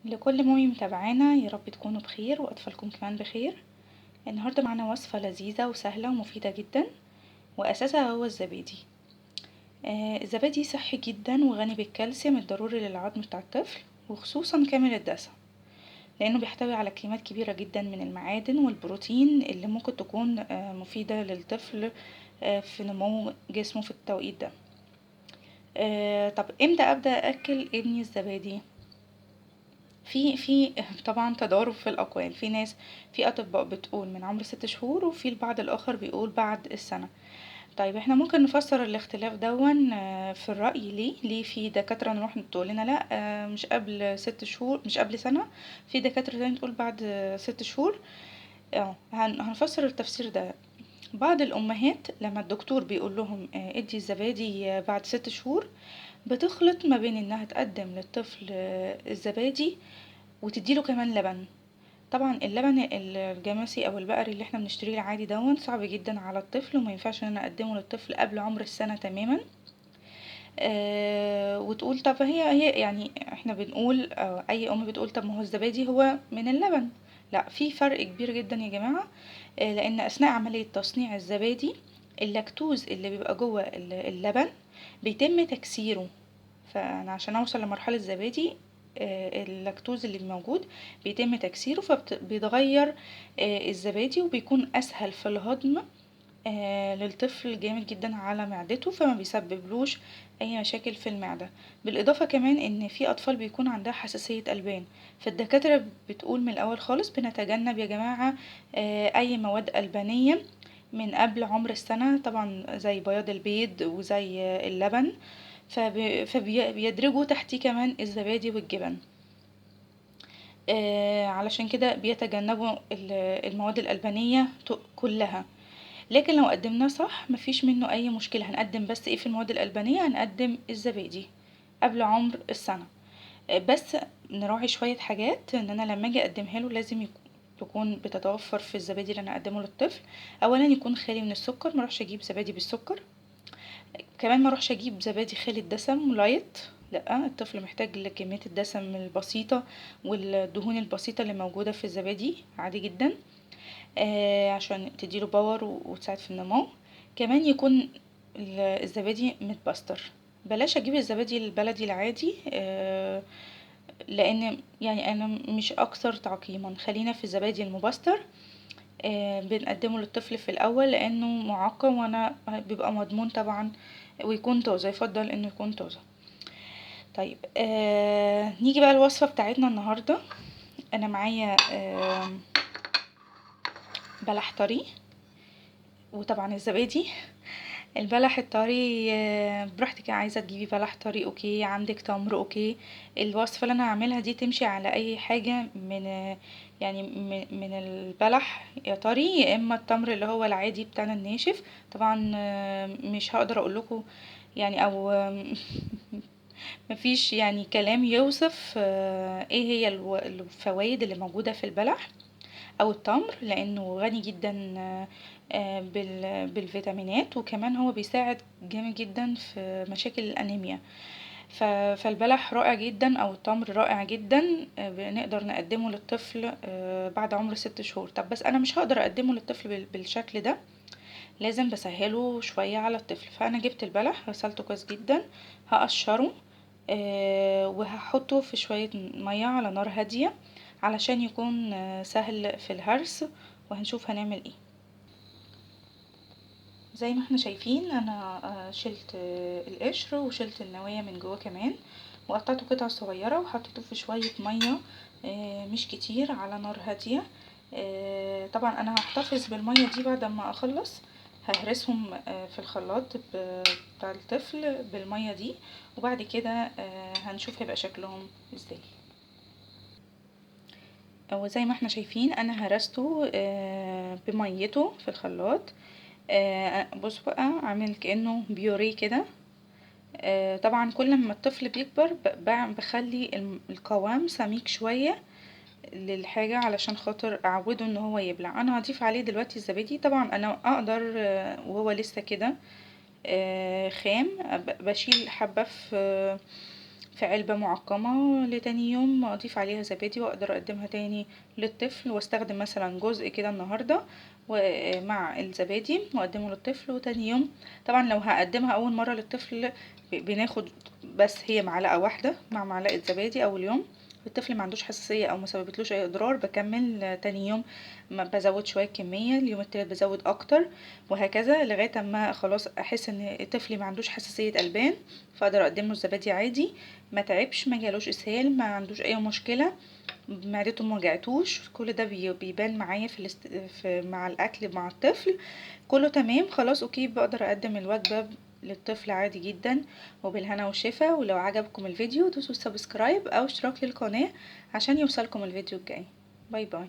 لكل مامي متابعانا، يا رب تكونوا بخير واطفالكم كمان بخير. النهارده معانا وصفه لذيذه وسهله ومفيده جدا، واساسها هو الزبادي. الزبادي صحي جدا وغني بالكالسيوم الضروري للعظم بتاع الطفل، وخصوصا كامل الدسم، لانه بيحتوي على كميات كبيره جدا من المعادن والبروتين اللي ممكن تكون مفيده للطفل في نمو جسمه في التوقيت ده. طب امتى ابدا اكل ابني الزبادي؟ في طبعا تضارب في الأقوال، في ناس، في أطباء بتقول من عمر 6 شهور، وفي البعض الآخر بيقول بعد السنة. طيب احنا ممكن نفسر الاختلاف دون في الرأي. ليه في دكاترة نروح تقول لنا لا، مش قبل 6 شهور، مش قبل سنة. في دكاترة تانية تقول بعد 6 شهور. هنفسر التفسير ده. بعض الأمهات لما الدكتور بيقول لهم ادي الزبادي بعد 6 شهور، بتخلط ما بين انها تقدم للطفل الزبادي وتديله كمان لبن. طبعا اللبن الجاموسي او البقري اللي احنا بنشتريه العادي دون صعب جدا على الطفل، وما ينفعش ان انا اقدمه للطفل قبل عمر السنة تماما. وتقول طب هي يعني احنا بنقول، اي ام بتقول طب ما هو الزبادي هو من اللبن. لا، في فرق كبير جدا يا جماعة. لان اثناء عملية تصنيع الزبادي، اللاكتوز اللي بيبقى جوه اللبن بيتم تكسيره. فانا عشان اوصل لمرحلة زبادي، اللاكتوز اللي موجود بيتم تكسيره، فبيتغير الزبادي، وبيكون اسهل في الهضم للطفل جامد جدا على معدته، فما بيسببلوش اي مشاكل في المعدة. بالاضافة كمان ان في اطفال بيكون عندها حساسية البان، فالدكاترة بتقول من الاول خالص بنتجنب يا جماعة اي مواد البانية من قبل عمر السنة، طبعا زي بياض البيض وزي اللبن. فبيدرجوا تحتيه كمان الزبادي والجبن. علشان كده بيتجنبوا المواد الألبانية كلها. لكن لو قدمناه صح مفيش منه أي مشكلة. هنقدم بس ايه في المواد الألبانية؟ هنقدم الزبادي قبل عمر السنة. بس نراعي شوية حاجات، ان انا لما اجي اقدمها له لازم تكون بتتوفر في الزبادي اللي انا اقدمه للطفل. اولا يكون خالي من السكر، مروحش اجيب زبادي بالسكر. كمان ما اروحش اجيب زبادي خالي الدسم لايت، لا، الطفل محتاج لكمية الدسم البسيطة والدهون البسيطة اللي موجودة في الزبادي عادي جدا، عشان تديله باور وتساعد في النمو. كمان يكون الزبادي متبستر. بلاش اجيب الزبادي البلدي العادي، لان يعني انا مش اكثر تعقيما. خلينا في الزبادي المبستر. بنقدمه للطفل في الاول لانه معقم، وانا بيبقى مضمون طبعا، ويكون طازه، يفضل انه يكون طازه. طيب نيجي بقى الوصفه بتاعتنا النهارده. انا معايا بلح طري، وطبعا الزبادي. البلح الطري براحتك، عايزه تجيبي بلح طري اوكي، عندك تمر اوكي. الوصفه اللي انا هعملها دي تمشي على اي حاجه من يعني من البلح يا طري، يا اما التمر اللي هو العادي بتاعنا الناشف. طبعا مش هقدر اقول لكم يعني، او مفيش يعني كلام يوصف ايه هي الفوائد اللي موجوده في البلح او التمر، لانه غني جدا بالفيتامينات، وكمان هو بيساعد جامد جدا في مشاكل الانيميا. فالبلح رائع جدا، او التمر رائع جدا، بنقدر نقدمه للطفل بعد عمر 6 شهور. طب بس انا مش هقدر اقدمه للطفل بالشكل ده، لازم بسهله شوية على الطفل. فانا جبت البلح غسلته كويس جدا، هقشره وهحطه في شوية مية على نار هادية علشان يكون سهل في الهرس. وهنشوف هنعمل ايه. زي ما احنا شايفين انا شلت القشر وشلت النوايا من جوه كمان، وقطعته قطع صغيرة وحطيته في شوية مية مش كتير على نار هادية. طبعا انا هحتفظ بالمية دي بعد ما اخلص، ههرسهم في الخلاط بتاع الطفل بالمية دي، وبعد كده هنشوف هيبقى شكلهم ازاي. وزي ما احنا شايفين انا هرسته بميته في الخلاط. بص بقى عامل كأنه بيوريه كده. طبعا كل ما الطفل بيكبر بخلي القوام سميك شوية للحاجة علشان خاطر اعوده ان هو يبلع. انا هضيف عليه دلوقتي الزبادي. طبعا انا اقدر وهو لسه كده خام، بشيل حبة في علبة معقمة لتاني يوم اضيف عليها زبادي واقدر اقدمها تاني للطفل، واستخدم مثلا جزء كده النهاردة ومع الزبادي واقدمه للطفل، وتاني يوم طبعا لو هقدمها اول مرة للطفل بناخد بس هي معلقة واحدة مع معلقة زبادي اول يوم. الطفل ما عندوش حساسية او ما سببتلوش اي اضرار بكمل تاني يوم، ما بزود شوية كمية، اليوم التالت بزود اكتر، وهكذا لغاية اما خلاص احس ان طفلي ما عندوش حساسية البان، فاقدر اقدمله الزبادي عادي، ما تعبش، ما جالوش اسهال، ما عندوش اي مشكلة، معدته ما وجعتوش، كل ده بيبان معايا مع الاكل مع الطفل كله تمام خلاص اوكي، بقدر اقدم الوجبة للطفل عادي جدا وبالهنا والشفا. ولو عجبكم الفيديو دوسوا سبسكرايب او اشتراك للقناة عشان يوصلكم الفيديو الجاي. باي باي.